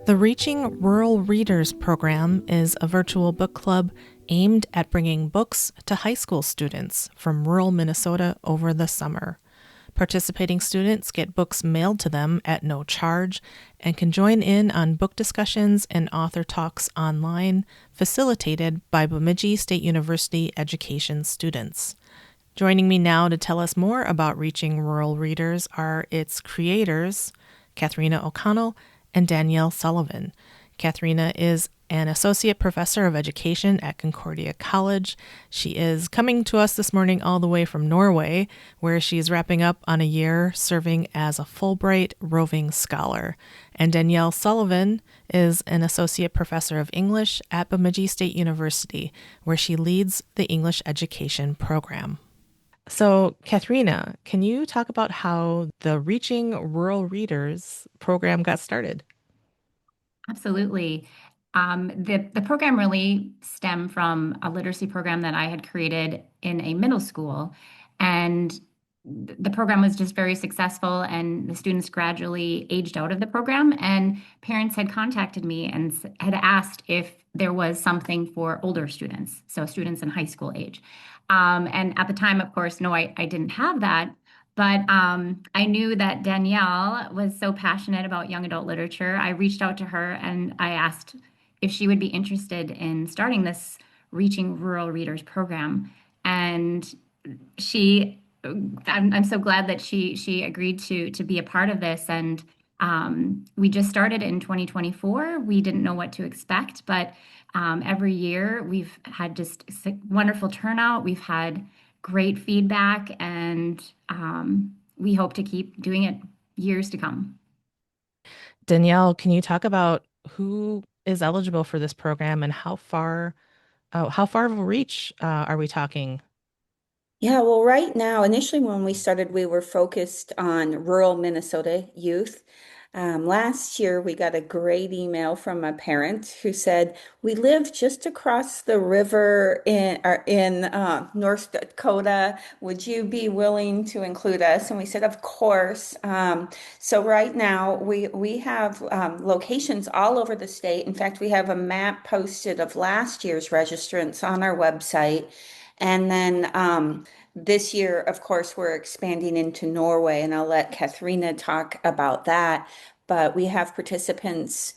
The Reaching Rural Readers program is a virtual book club aimed at bringing books to high school students from rural Minnesota over the summer. Participating students get books mailed to them at no charge and can join in on book discussions and author talks online, facilitated by Bemidji State University education students. Joining me now to tell us more about Reaching Rural Readers are its creators, Kathrina O'Connell and Danielle Sullivan. Kathrina is an associate professor of education at Concordia College. She is coming to us this morning all the way from Norway, where she is wrapping up on a year serving as a Fulbright roving scholar. And Danielle Sullivan is an associate professor of English at Bemidji State University, where she leads the English education program. So, Kathrina, can you talk about how the Reaching Rural Readers program got started? Absolutely. The program really stemmed from a literacy program that I had created in a middle school, and the program was just very successful. And the students gradually aged out of the program, and parents had contacted me and had asked if there was something for older students, so students in high school age. And at the time, of course, no, I didn't have that. But I knew that Danielle was so passionate about young adult literature. I reached out to her and I asked if she would be interested in starting this Reaching Rural Readers program. And I'm so glad that she agreed to be a part of this. And we just started in 2024. We didn't know what to expect, but every year we've had just wonderful turnout. We've had great feedback, and we hope to keep doing it years to come. Danielle, can you talk about who is eligible for this program and how far of a reach are we talking? Yeah, well, right now, initially when we started, we were focused on rural Minnesota youth. Last year, we got a great email from a parent who said, "We live just across the river in North Dakota. Would you be willing to include us?" And we said, "Of course." So right now, we have locations all over the state. In fact, we have a map posted of last year's registrants on our website. And then this year, of course, we're expanding into Norway, and I'll let Kathrina talk about that. But we have participants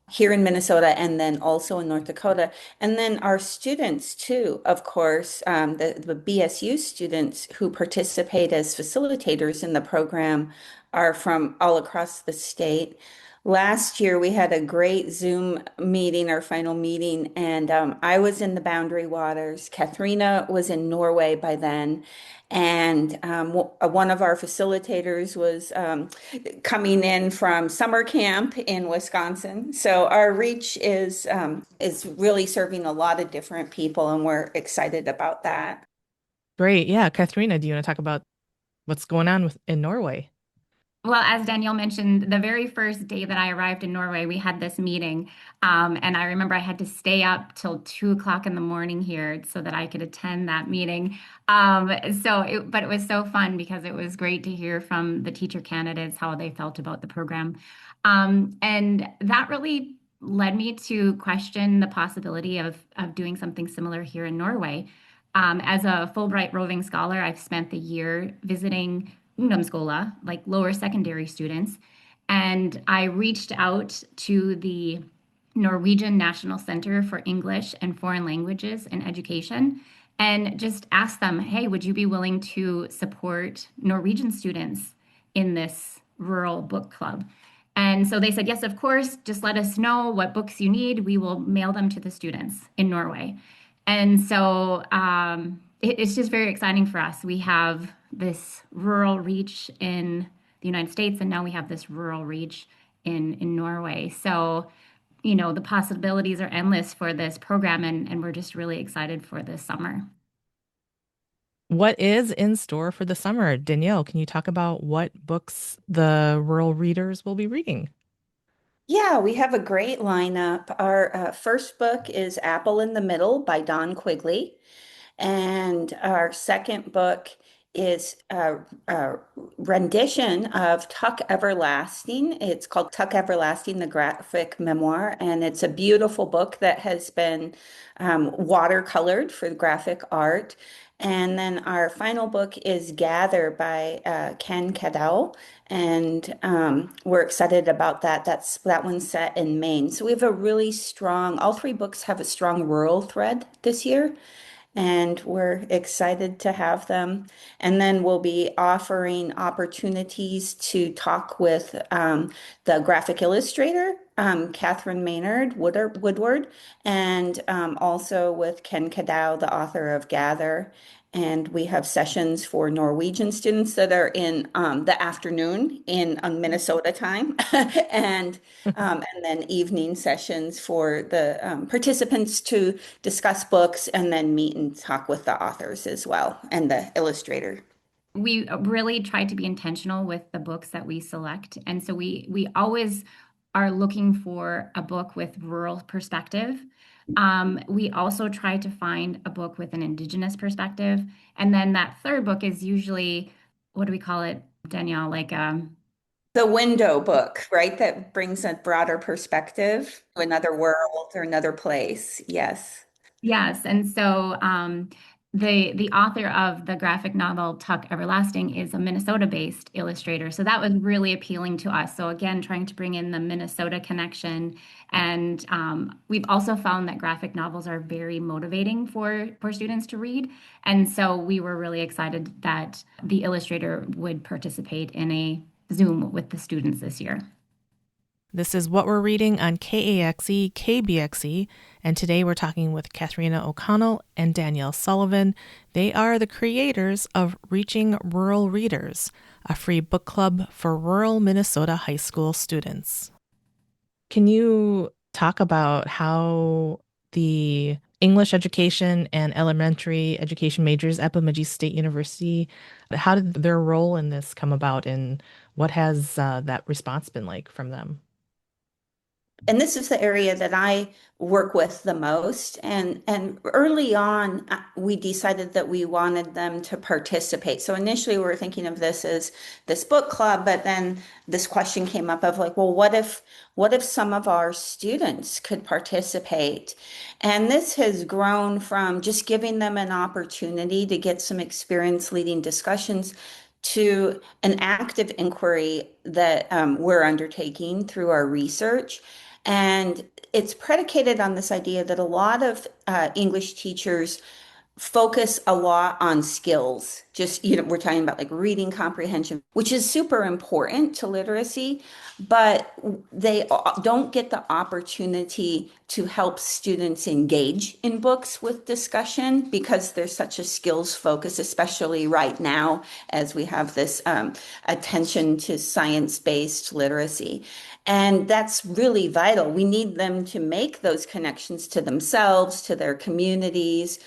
here in Minnesota and then also in North Dakota. And then our students, too, of course, the BSU students who participate as facilitators in the program are from all across the state. Last year, we had a great Zoom meeting, our final meeting, and I was in the Boundary Waters. Kathrina was in Norway by then, and one of our facilitators was coming in from summer camp in Wisconsin. So our reach is really serving a lot of different people, and we're excited about that. Great. Yeah, Kathrina, do you want to talk about what's going on in Norway? Well, as Danielle mentioned, the very first day that I arrived in Norway, we had this meeting. And I remember I had to stay up till 2 o'clock in the morning here so that I could attend that meeting. But it was so fun because it was great to hear from the teacher candidates how they felt about the program. And that really led me to question the possibility of doing something similar here in Norway. As a Fulbright roving scholar, I've spent the year visiting ungdomsskola, like lower secondary students. And I reached out to the Norwegian National Center for English and Foreign Languages and Education and just asked them, hey, would you be willing to support Norwegian students in this rural book club? And so they said, yes, of course, just let us know what books you need. We will mail them to the students in Norway. And so it's just very exciting for us. We have this rural reach in the United States, and now we have this rural reach in Norway. So, the possibilities are endless for this program, and we're just really excited for this summer. What is in store for the summer? Danielle, can you talk about what books the rural readers will be reading? Yeah, we have a great lineup. Our first book is Apple in the Middle by Don Quigley. And our second book is a rendition of Tuck Everlasting. It's called Tuck Everlasting, the graphic memoir, and it's a beautiful book that has been watercolored for graphic art. And then our final book is Gather by Ken Cadell, and we're excited about that. That one's set in Maine. So we have a really strong, all three books have a strong rural thread this year, and we're excited to have them. And then we'll be offering opportunities to talk with the graphic illustrator, Catherine Woodward, and also with Ken Cadell, the author of Gather. And we have sessions for Norwegian students that are in the afternoon in Minnesota time, and and then evening sessions for the participants to discuss books and then meet and talk with the authors as well and the illustrator. We really try to be intentional with the books that we select. And so we always are looking for a book with rural perspective. We also try to find a book with an Indigenous perspective. And then that third book is usually, what do we call it, Danielle? The window book, right? That brings a broader perspective to another world or another place. Yes. Yes, and so the author of the graphic novel Tuck Everlasting is a Minnesota-based illustrator, so that was really appealing to us. So again, trying to bring in the Minnesota connection, and we've also found that graphic novels are very motivating for students to read, and so we were really excited that the illustrator would participate in a Zoom with the students this year. This is What We're Reading on KAXE, KBXE, and today we're talking with Kathrina O'Connell and Danielle Sullivan. They are the creators of Reaching Rural Readers, a free book club for rural Minnesota high school students. Can you talk about how the English education and elementary education majors at Bemidji State University, how did their role in this come about, and what has that response been like from them? And this is the area that I work with the most. And early on, we decided that we wanted them to participate. So initially, we were thinking of this as this book club, but then this question came up of like, well, what if some of our students could participate? And this has grown from just giving them an opportunity to get some experience leading discussions to an active inquiry that we're undertaking through our research. And it's predicated on this idea that a lot of English teachers focus a lot on skills. Just, we're talking about like reading comprehension, which is super important to literacy, but they don't get the opportunity to help students engage in books with discussion because there's such a skills focus, especially right now as we have this attention to science-based literacy. And that's really vital. We need them to make those connections to themselves, to their communities,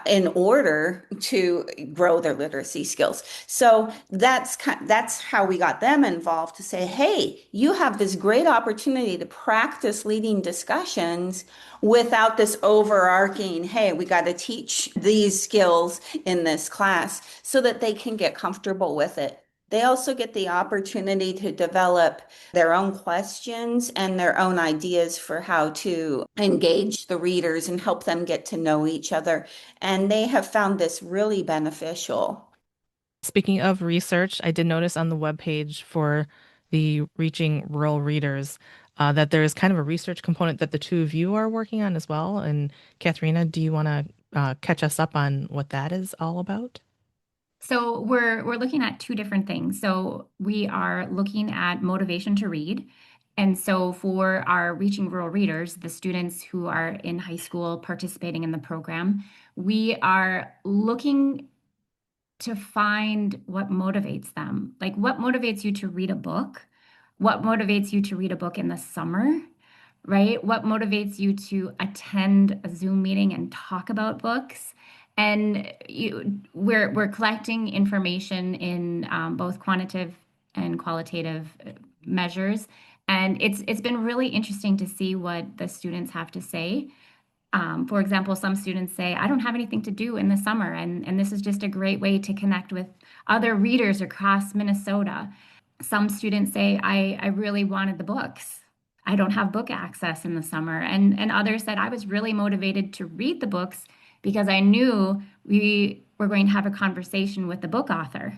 in order to grow their literacy skills. So that's how we got them involved to say, hey, you have this great opportunity to practice leading discussions without this overarching, hey, we got to teach these skills in this class so that they can get comfortable with it. They also get the opportunity to develop their own questions and their own ideas for how to engage the readers and help them get to know each other. And they have found this really beneficial. Speaking of research, I did notice on the webpage for the Reaching Rural Readers that there is kind of a research component that the two of you are working on as well. And Kathrina, do you want to catch us up on what that is all about? So we're looking at two different things. So we are looking at motivation to read. And so for our Reaching Rural Readers, the students who are in high school participating in the program, we are looking to find what motivates them. Like what motivates you to read a book? What motivates you to read a book in the summer? Right? What motivates you to attend a Zoom meeting and talk about books? And we're collecting information in both quantitative and qualitative measures, and it's been really interesting to see what the students have to say. For example, some students say, I don't have anything to do in the summer, and this is just a great way to connect with other readers across Minnesota. Some students say, I really wanted the books. I don't have book access in the summer. And others said, I was really motivated to read the books because I knew we were going to have a conversation with the book author.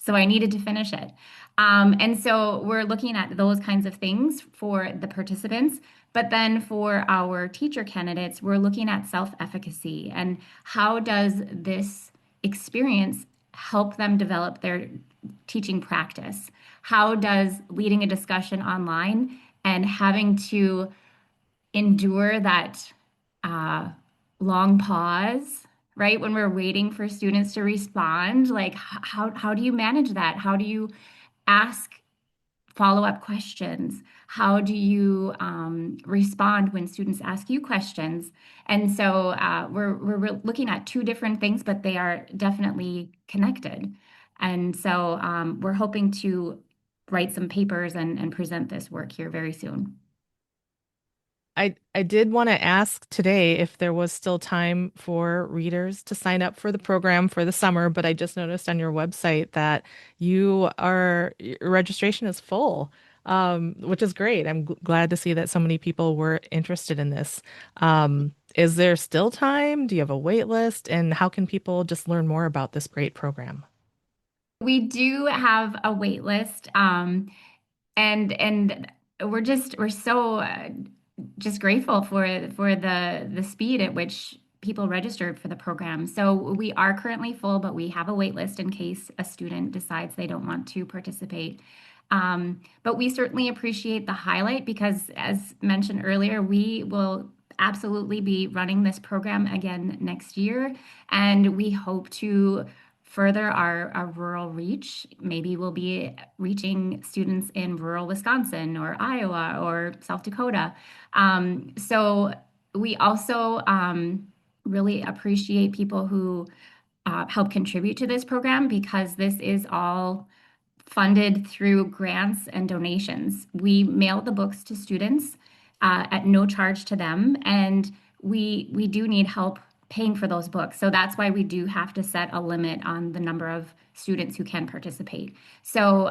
So I needed to finish it. And so we're looking at those kinds of things for the participants. But then for our teacher candidates, we're looking at self-efficacy and how does this experience help them develop their teaching practice? How does leading a discussion online and having to endure that uh, long pause, right? When we're waiting for students to respond, like how do you manage that? How do you ask follow-up questions? How do you respond when students ask you questions? And so we're looking at two different things, but they are definitely connected. And so we're hoping to write some papers and present this work here very soon. I did want to ask today if there was still time for readers to sign up for the program for the summer, but I just noticed on your website that your registration is full, which is great. I'm glad to see that so many people were interested in this. Is there still time? Do you have a wait list? And how can people just learn more about this great program? We do have a wait list, and we're so just grateful for the speed at which people registered for the program. So we are currently full, but we have a wait list in case a student decides they don't want to participate. But we certainly appreciate the highlight because, as mentioned earlier, we will absolutely be running this program again next year, and we hope to further our rural reach. Maybe we'll be reaching students in rural Wisconsin or Iowa or South Dakota. So we also really appreciate people who help contribute to this program because this is all funded through grants and donations. We mail the books to students at no charge to them, and we do need help paying for those books. So that's why we do have to set a limit on the number of students who can participate. So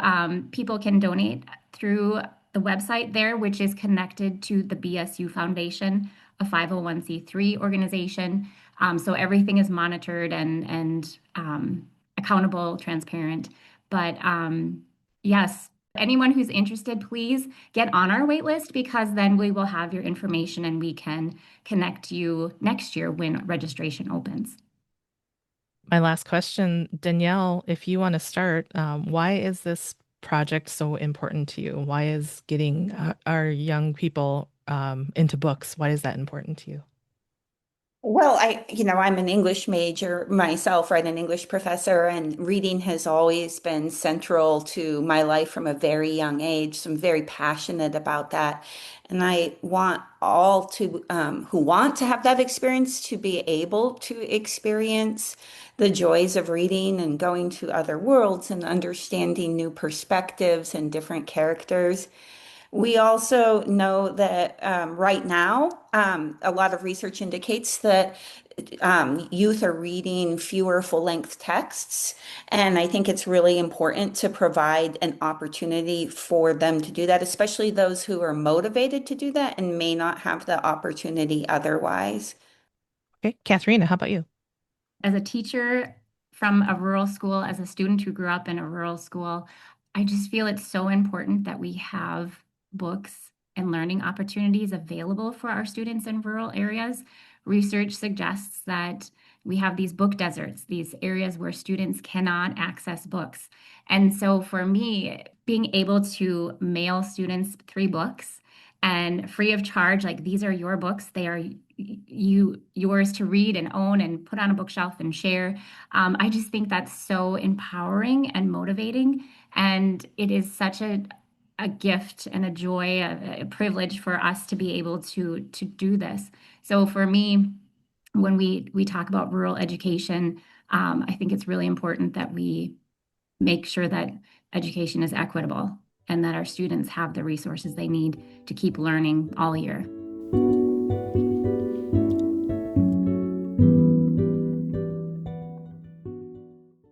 people can donate through the website there, which is connected to the BSU Foundation, a 501(c)(3) organization. So everything is monitored and accountable, transparent. But yes, anyone who's interested, please get on our wait list because then we will have your information and we can connect you next year when registration opens. My last question, Danielle, if you want to start, why is this project so important to you? Why is getting our young people into books? Why is that important to you? Well, I'm an English major myself, right? An English professor, and reading has always been central to my life from a very young age. So I'm very passionate about that. And I want all to who want to have that experience to be able to experience the joys of reading and going to other worlds and understanding new perspectives and different characters. We also know that right now, a lot of research indicates that youth are reading fewer full-length texts. And I think it's really important to provide an opportunity for them to do that, especially those who are motivated to do that and may not have the opportunity otherwise. Okay, Kathrina, how about you? As a teacher from a rural school, as a student who grew up in a rural school, I just feel it's so important that we have books and learning opportunities available for our students in rural areas. Research suggests that we have these book deserts, these areas where students cannot access books. And so for me, being able to mail students 3 books and free of charge, like these are your books, they are yours to read and own and put on a bookshelf and share. I just think that's so empowering and motivating, and it is such a gift and a joy, a privilege for us to be able to do this. So for me, when we talk about rural education, I think it's really important that we make sure that education is equitable and that our students have the resources they need to keep learning all year.